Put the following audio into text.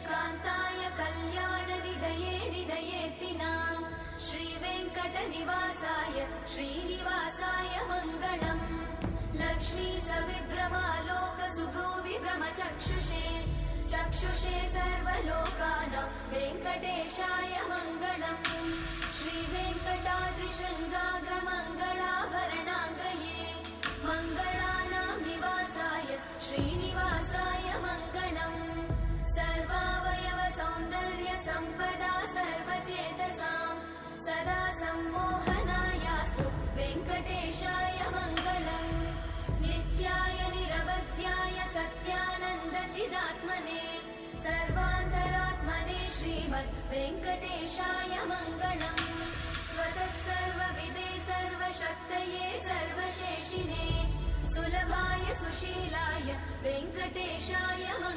कान्ताय कल्याणनिधये निधयेतिनाम् श्रीवेङ्कटनिवासाय श्रीनिवासाय मङ्गलम् लक्ष्मी सविभ्रमालोकसुभ्रूविभ्रमचक्षुषे चक्षुषे सर्वलोकानां वेङ्कटेशाय मङ्गलम् श्रीवेङ्कटाद्रिशृङ्गाग्रमङ्गलाभरणाङ्गये मङ्गलानां निवासाय श्रीनिवासाय मङ्गलम् सर्वावयव सौन्दर्य सम्पदा सर्वचेतसां सदा सम्मोहनायास्तु वेङ्कटेशाय मङ्गलम् नित्याय निरवध्याय सत्यानन्दचिदात्मने सर्वान्तरात्मने श्रीमद् वेङ्कटेशाय मङ्गलम् स्वतः सर्वविदे सर्वशक्तये सर्वशेषिने सुलभाय सुशीलाय वेङ्कटेशाय मङ्गलम्।